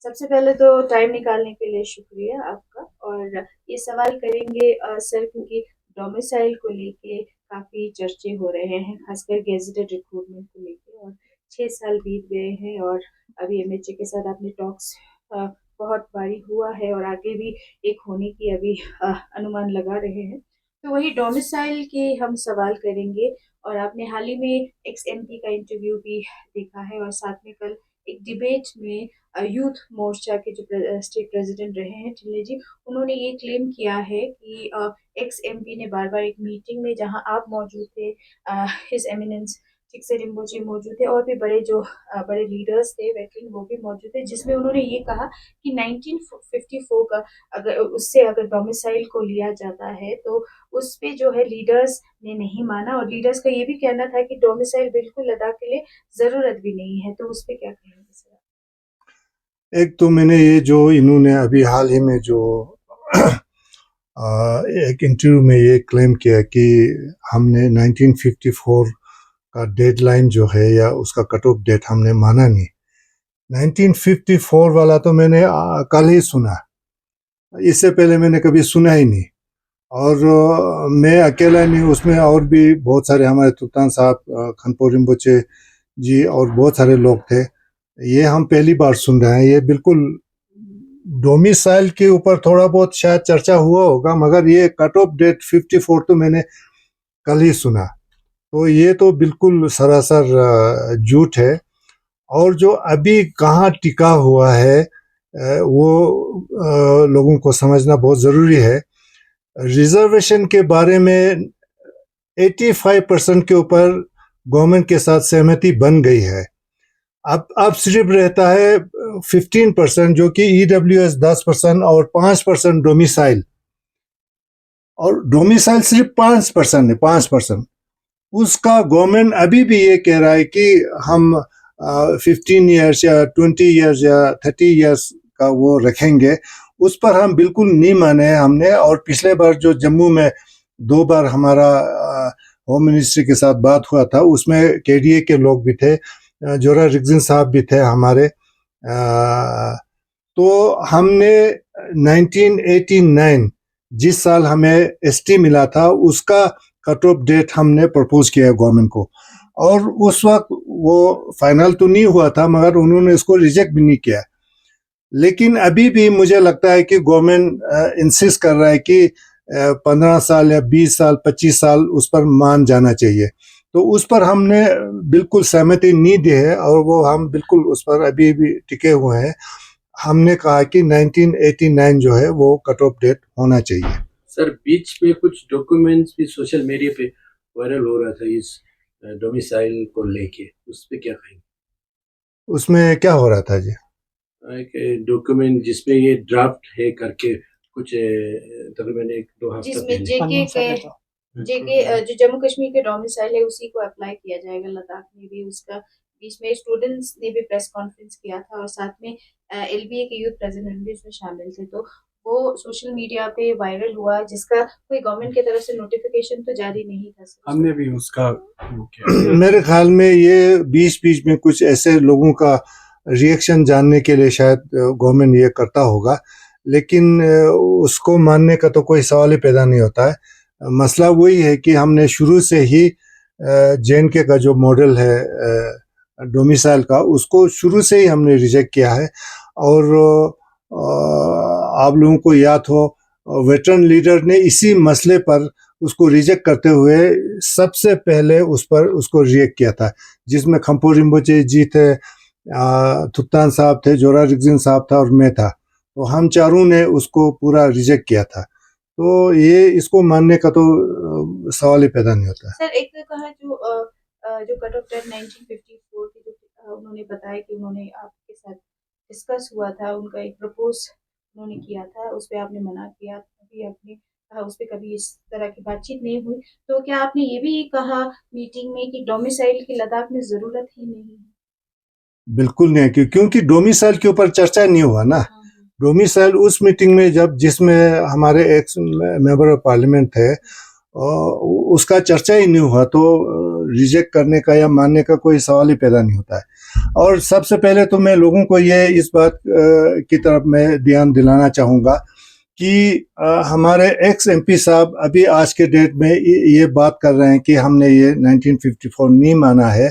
सबसे पहले तो टाइम निकालने के लिए शुक्रिया आपका। और ये सवाल करेंगे सर, क्योंकि डोमिसाइल को लेके काफ़ी चर्चे हो रहे हैं, खासकर गेजेटेड रिक्रूटमेंट को लेके। और 6 साल बीत गए हैं और अभी एमएचए के साथ आपने टॉक्स बहुत बारी हुआ है और आगे भी एक होने की अभी अनुमान लगा रहे हैं। तो वही डोमिसाइल के हम सवाल करेंगे। और आपने हाल ही में एक्स एमपी का इंटरव्यू भी देखा है और साथ में कल एक डिबेट में यूथ मोर्चा के जो स्टेट प्रेसिडेंट रहे हैं टिल्ले जी, उन्होंने ये क्लेम किया है कि एक्स एमपी ने बार बार एक मीटिंग में जहां आप मौजूद थे, हिज एमिनेंस चिकसे रिम्बोची मौजूद थे और भी बड़े जो बड़े लीडर्स थे वेटलिन वो भी मौजूद थे, जिसमें उन्होंने ये कहा कि 1954 का अगर उससे अगर डोमिसाइल को लिया जाता है तो उस पे जो है लीडर्स ने नहीं माना। और लीडर्स का ये भी कहना था कि डोमिसाइल बिल्कुल लद्दाख के लिए जरूरत भी नहीं है। तो उस पे क्या कहेंगे सर? एक तो मैंने ये जो इन्होंने अभी हाल ही में जो एक इंटरव्यू में ये क्लेम किया कि हमने 1954 का डेडलाइन जो है या उसका कट ऑफ डेट हमने माना नहीं। 1954 वाला तो मैंने कल ही सुना, इससे पहले मैंने कभी सुना ही नहीं। और मैं अकेला नहीं, उसमें और भी बहुत सारे हमारे तुल्तान साहब, खनपो रिम्पोचे जी और बहुत सारे लोग थे। ये हम पहली बार सुन रहे हैं। ये बिल्कुल डोमिसाइल के ऊपर थोड़ा बहुत शायद चर्चा हुआ होगा, मगर ये कट ऑफ डेट 54 तो मैंने कल ही सुना। तो ये तो बिल्कुल सरासर झूठ है। और जो अभी कहाँ टिका हुआ है वो लोगों को समझना बहुत ज़रूरी है। रिजर्वेशन के बारे में 85% के ऊपर गवर्नमेंट के साथ सहमति बन गई है। अब सिर्फ रहता है 15% जो कि ईडब्ल्यूएस 10% और 5% डोमिसाइल। और डोमिसाइल सिर्फ 5% है, 5%। उसका गवर्नमेंट अभी भी ये कह रहा है कि हम 15 ईयर्स या 20 ईयर्स या 30 ईयर्स का वो रखेंगे। उस पर हम बिल्कुल नहीं माने हैं हमने। और पिछले बार जो जम्मू में 2 बार हमारा होम मिनिस्ट्री के साथ बात हुआ था, उसमें केडीए के लोग भी थे, जोरा रिगजिन साहब भी थे हमारे। तो हमने 1989 जिस साल हमें एसटी मिला था उसका कट ऑफ डेट हमने प्रपोज किया गवर्नमेंट को। और उस वक्त वो फाइनल तो नहीं हुआ था, मगर उन्होंने इसको रिजेक्ट भी नहीं किया। लेकिन अभी भी मुझे लगता है कि गवर्नमेंट इंसिस्ट कर रहा है कि 15 साल या 20 साल 25 साल उस पर मान जाना चाहिए। तो उस पर हमने बिल्कुल सहमति नहीं दी है और वो हम बिल्कुल उस पर अभी भी टिके हुए हैं। हमने कहा कि 1989 जो है वो कट ऑफ डेट होना चाहिए। सर, बीच में कुछ डॉक्यूमेंट्स भी सोशल मीडिया पे वायरल हो रहा था इस डोमिसाइल को लेके, उस पे क्या कहेंगे? उसमें क्या हो रहा था जी? एक डॉक्यूमेंट जिसमें ये ड्राफ्ट है करके कुछ तकरीबन 1-2 हफ्ते जिसमें पहले जेके जो जम्मू कश्मीर के डोमिसाइल है उसी को अप्लाई किया जाएगा लद्दाख में भी। उसका बीच में स्टूडेंट्स ने भी प्रेस कॉन्फ्रेंस किया था और साथ में एलबीए के यूथ प्रेसिडेंट भी इसमें शामिल थे। तो वो सोशल मीडिया पे वायरल हुआ, जिसका कोई गवर्नमेंट की तरफ से नोटिफिकेशन तो जारी नहीं था। हमने भी उसका वो किया। मेरे ख्याल में ये बीच बीच में कुछ ऐसे लोगों का रिएक्शन जानने के लिए शायद गवर्नमेंट ये करता होगा, लेकिन उसको मानने का तो कोई सवाल ही पैदा नहीं होता है। मसला वही है कि हमने शुरू से ही जेएनके का जो मॉडल है डोमिसाइल का, उसको शुरू से ही हमने रिजेक्ट किया है। और आप लोगों को याद हो, वेटरन लीडर ने इसी मसले पर उसको रिजेक्ट करते हुए सबसे पहले उस पर उसको रिजेक्ट किया था, जिसमें खम्पो रिम्पोचे जी थे, तुल्तान साहब थे, जोरा रिगजिन साहब था और मैं था। तो हम चारों ने उसको पूरा रिजेक्ट किया था। तो ये इसको मानने का तो सवाल ही पैदा नहीं होता है। सर, एक तो कहा जो कट ऑफ डेट 1954 की जो उन्होंने बताया कि उन्होंने आपके साथ डिस्कस हुआ था, उनका एक प्रपोज उन्होंने किया था, उस पे आपने मना किया, अभी आपने कहा उस पे कभी इस तरह की बातचीत नहीं हुई। तो क्या आपने ये भी कहा मीटिंग में कि डोमिसाइल की लद्दाख में जरूरत ही नहीं है? बिल्कुल नहीं, क्योंकि डोमिसाइल के ऊपर चर्चा नहीं हुआ ना। डोमिसाइल उस मीटिंग में जब जिसमें हमारे एक्स मेंबर ऑफ पार्लियामेंट थे, उसका चर्चा ही नहीं हुआ, तो रिजेक्ट करने का या मानने का कोई सवाल ही पैदा नहीं होता है। और सबसे पहले तो मैं लोगों को ये इस बात की तरफ मैं ध्यान दिलाना चाहूँगा कि हमारे एक्स एमपी साहब अभी आज के डेट में ये बात कर रहे हैं कि हमने ये 1954 नहीं माना है,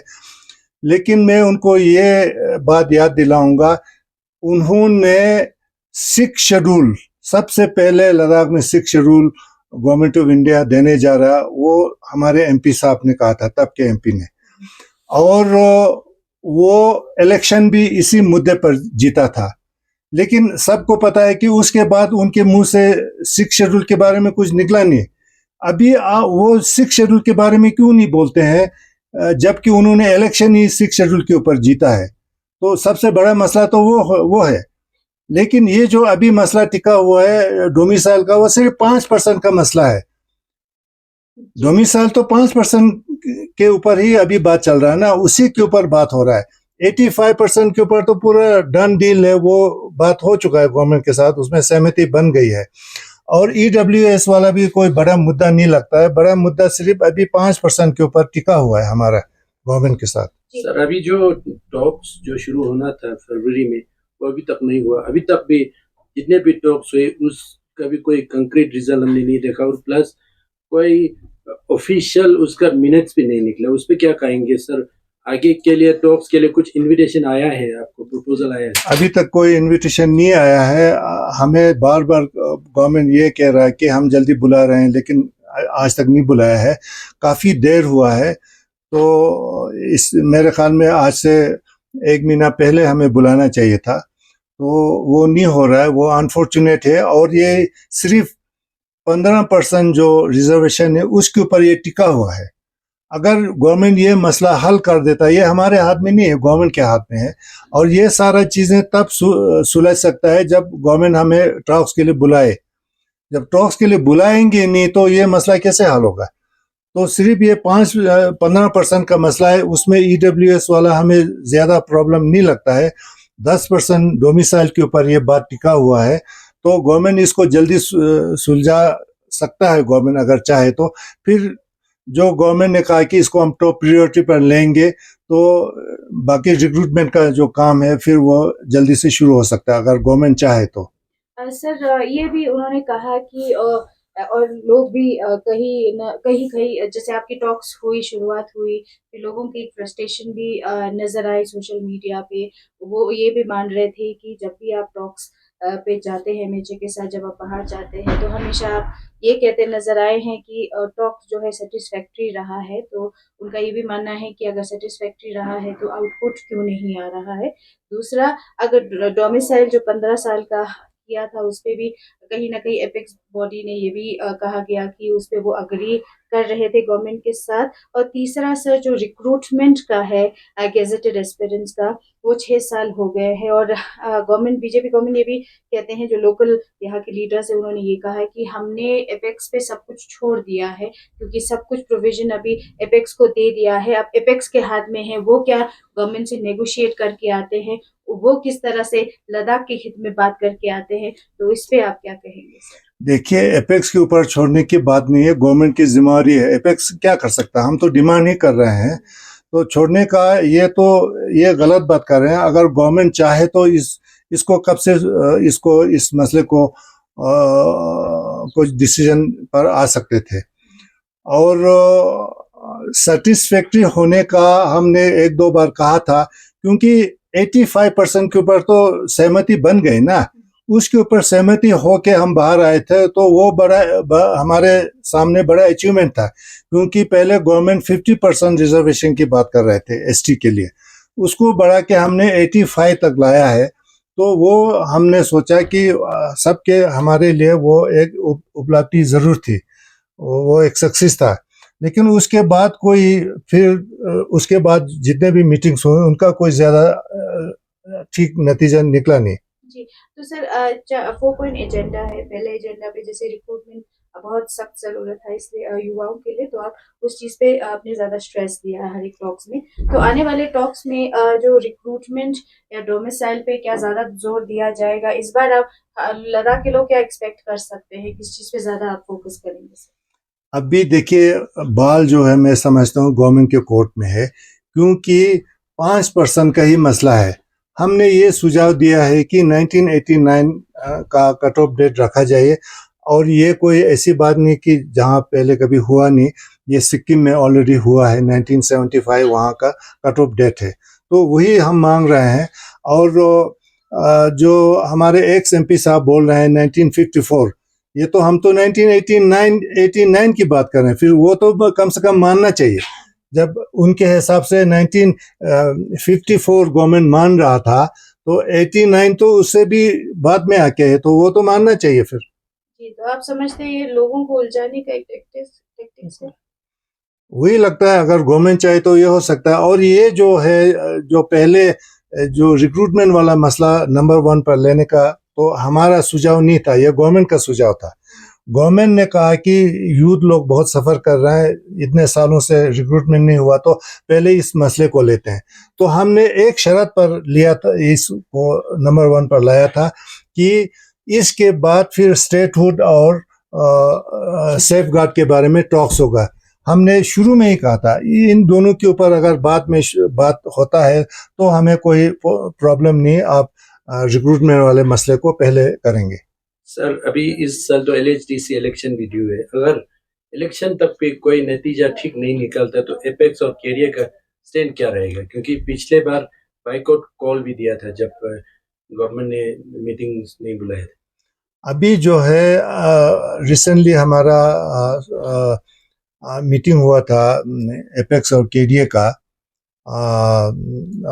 लेकिन मैं उनको ये बात याद दिलाऊंगा, उन्होंने सिक्स शेड्यूल सबसे पहले लद्दाख में six schedule government of India देने जा रहा, वो हमारे एमपी साहब ने कहा था, तब के एमपी ने, और वो इलेक्शन भी इसी मुद्दे पर जीता था। लेकिन सबको पता है कि उसके बाद उनके मुंह से सिक्स शेड्यूल के बारे में कुछ निकला नहीं। अभी वो सिक्स शेड्यूल के बारे में क्यों नहीं बोलते हैं, जबकि उन्होंने इलेक्शन ही सिक्स शेड्यूल के ऊपर जीता है। तो सबसे बड़ा मसला तो वो है। लेकिन ये जो अभी मसला टिका हुआ है डोमिसाइल का, वो सिर्फ 5% का मसला है। डोमिसाइल तो 5% के ऊपर ही अभी बात चल रहा है ना, उसी के ऊपर बात हो रहा है। 85% के ऊपर तो पूरा डन डील है, वो बात हो चुका है गवर्नमेंट के साथ, उसमें सहमति बन गई है। और EWS वाला भी कोई बड़ा मुद्दा नहीं लगता है, बड़ा मुद्दा सिर्फ अभी 5% के ऊपर टिका हुआ है हमारा गवर्नमेंट के साथ। सर, अभी जो टॉक्स जो शुरू होना था फरवरी में, वो अभी तक नहीं हुआ। अभी तक भी जितने भी टॉक्स हुए उसका भी कोई कंक्रीट रिजल्ट हमने नहीं देखा, और प्लस कोई ऑफिशियल उसका मिनट्स भी नहीं निकला। उस पर क्या कहेंगे सर? आगे के लिए टॉक्स के लिए कुछ इनविटेशन आया है आपको, प्रपोजल आया है? अभी तक कोई इनविटेशन नहीं आया है। हमें बार बार गवर्नमेंट ये कह रहा है कि हम जल्दी बुला रहे हैं, लेकिन आज तक नहीं बुलाया है, काफ़ी देर हुआ है। तो इस मेरे ख्याल में आज से 1 महीना पहले हमें बुलाना चाहिए था, तो वो नहीं हो रहा है, वो अनफॉर्चुनेट है। और ये सिर्फ 15% जो रिजर्वेशन है उसके ऊपर ये टिका हुआ है। अगर गवर्नमेंट ये मसला हल कर देता, ये हमारे हाथ में नहीं है, गवर्नमेंट के हाथ में है। और ये सारा चीज़ें तब सुलझ सकता है जब गवर्नमेंट हमें टॉक्स के लिए बुलाए। जब टॉक्स के लिए बुलाएंगे नहीं तो ये मसला कैसे हल होगा? तो सिर्फ ये 15% का मसला है, उसमें EWS वाला हमें ज़्यादा प्रॉब्लम नहीं लगता है। 10% डोमिसाइल के ऊपर ये बात टिका हुआ है, तो गवर्नमेंट इसको जल्दी सुलझा सकता है, गवर्नमेंट अगर चाहे तो। फिर जो गवर्नमेंट ने कहा कि इसको हम टॉप प्रायोरिटी पर लेंगे, तो बाकी रिक्रूटमेंट का जो काम है फिर वो जल्दी से शुरू हो सकता है, अगर गवर्नमेंट चाहे तो। सर, ये भी उन्होंने कहा कि और लोग भी कहीं न कहीं जैसे आपकी टॉक्स हुई, शुरुआत हुई, फिर लोगों की फ्रस्ट्रेशन भी नज़र आई सोशल मीडिया पे। वो ये भी मान रहे थे कि जब भी आप टॉक्स पे जाते हैं एमएचए के साथ, जब आप बाहर जाते हैं, तो हमेशा आप ये कहते नज़र आए हैं कि टॉक्स जो है सैटिस्फैक्टरी रहा है। तो उनका ये भी मानना है कि अगर सैटिस्फैक्टरी रहा है तो आउटपुट क्यों नहीं आ रहा है। दूसरा, अगर डोमिसाइल जो 15 साल का किया था, उस पे भी कहीं न कहीं एपेक्स बॉडी ने ये भी कहा गया कि उस पे वो एग्री कर रहे थे गवर्नमेंट के साथ। और तीसरा सर, जो रिक्रूटमेंट का है गेजेटेड एस्पिरेंट्स का, वो 6 साल हो गए हैं। और गवर्नमेंट, बीजेपी गवर्नमेंट ये भी कहते हैं, जो लोकल यहाँ के लीडर्स हैं, उन्होंने ये कहा है कि हमने एपेक्स पे सब कुछ छोड़ दिया है, क्योंकि सब कुछ प्रोविजन अभी एपेक्स को दे दिया है। अब एपेक्स के हाथ में है, वो क्या गवर्नमेंट से नेगोशिएट करके आते हैं, वो किस तरह से लद्दाख के हित में बात करके आते हैं। तो इस पे आप क्या कहेंगे सर? देखिए, एपेक्स के ऊपर छोड़ने की बात नहीं है, गवर्नमेंट की जिम्मेवारी है। एपेक्स क्या कर सकता है? हम तो डिमांड ही कर रहे हैं, तो छोड़ने का ये गलत बात कर रहे हैं। अगर गवर्नमेंट चाहे तो इसको कब से इस मसले को कुछ डिसीजन पर आ सकते थे। और सेटिस्फैक्ट्री होने का हमने 1-2 बार कहा था, क्योंकि 85% के ऊपर तो सहमति बन गई ना, उसके ऊपर सहमति होके हम बाहर आए थे, तो वो हमारे सामने बड़ा अचीवमेंट था। क्योंकि पहले गवर्नमेंट 50% रिजर्वेशन की बात कर रहे थे एसटी के लिए, उसको बढ़ा के हमने 85 तक लाया है। तो वो हमने सोचा कि सबके हमारे लिए वो एक उपलब्धि जरूर थी, वो एक सक्सेस था। लेकिन उसके बाद उसके बाद जितने भी मीटिंग्स हुए, उनका कोई ज़्यादा ठीक नतीजा निकला नहीं। जी, तो सर, 4 पॉइंट एजेंडा है। पहले एजेंडा पे जैसे रिक्रूटमेंट बहुत सख्त ज़रूरत है, इसलिए युवाओं के लिए, तो आप उस चीज़ पे आपने ज़्यादा स्ट्रेस दिया है हर एक टॉक्स में। तो आने वाले टॉक्स में जो रिक्रूटमेंट या डोमिसाइल पे क्या ज़्यादा जोर दिया जाएगा इस बार? आप लद्दाख के लोग क्या एक्सपेक्ट कर सकते हैं, किस चीज़ पे ज़्यादा आप फोकस करेंगे सर? अभी देखिए, बाल जो है मैं समझता हूँ गवर्नमेंट के कोर्ट में है, क्योंकि 5% का ही मसला है। हमने ये सुझाव दिया है कि 1989 का कट ऑफ डेट रखा जाए, और ये कोई ऐसी बात नहीं कि जहाँ पहले कभी हुआ नहीं, ये सिक्किम में ऑलरेडी हुआ है, 1975 वहाँ का कट ऑफ डेट है, तो वही हम मांग रहे हैं। और जो हमारे एक्स एमपी साहब बोल रहे हैं 1954, ये तो हम तो 1989 की बात कर रहे हैं, फिर वो तो कम से कम मानना चाहिए। जब उनके हिसाब से 1954 गवर्नमेंट मान रहा था, तो 89 तो उससे भी बाद में आके है, तो वो तो मानना चाहिए फिर। जी, तो आप समझते हैं ये लोगों को उलझाने का एक टैक्टिक्स है? वही लगता है, अगर गवर्नमेंट चाहे तो ये हो सकता है। और ये जो है, जो पहले जो रिक्रूटमेंट वाला मसला नंबर 1 पर लेने का, तो हमारा सुझाव नहीं था, यह गवर्नमेंट का सुझाव था। गवर्नमेंट ने कहा कि यूथ लोग बहुत सफ़र कर रहे हैं, इतने सालों से रिक्रूटमेंट नहीं हुआ, तो पहले इस मसले को लेते हैं। तो हमने एक शर्त पर लिया था, इसको नंबर 1 पर लाया था कि इसके बाद फिर स्टेटहुड और सेफ गार्ड के बारे में टॉक्स होगा। हमने शुरू में ही कहा था, इन दोनों के ऊपर अगर बात होता है तो हमें कोई प्रॉब्लम नहीं, आप रिक्रूटमेंट वाले मसले को पहले करेंगे। सर, अभी इस साल तो एलएचडीसी इलेक्शन भी ड्यू है। अगर इलेक्शन तक पे कोई नतीजा ठीक नहीं निकलता तो एपेक्स और कैरियर का स्टैंड क्या रहेगा? क्योंकि पिछले बार बाइकआउट कॉल भी दिया था जब गवर्नमेंट ने मीटिंग नहीं बुलाया था। अभी जो है रिसेंटली हमारा मीटिंग हुआ था एपेक्स और केडीए का,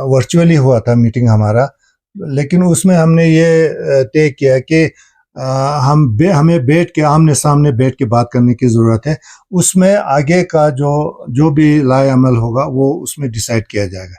वर्चुअली हुआ था मीटिंग हमारा, लेकिन उसमें हमने ये तय किया कि हमें बैठ के आमने सामने बैठ के बात करने की ज़रूरत है। उसमें आगे का जो भी लाए अमल होगा वो उसमें डिसाइड किया जाएगा।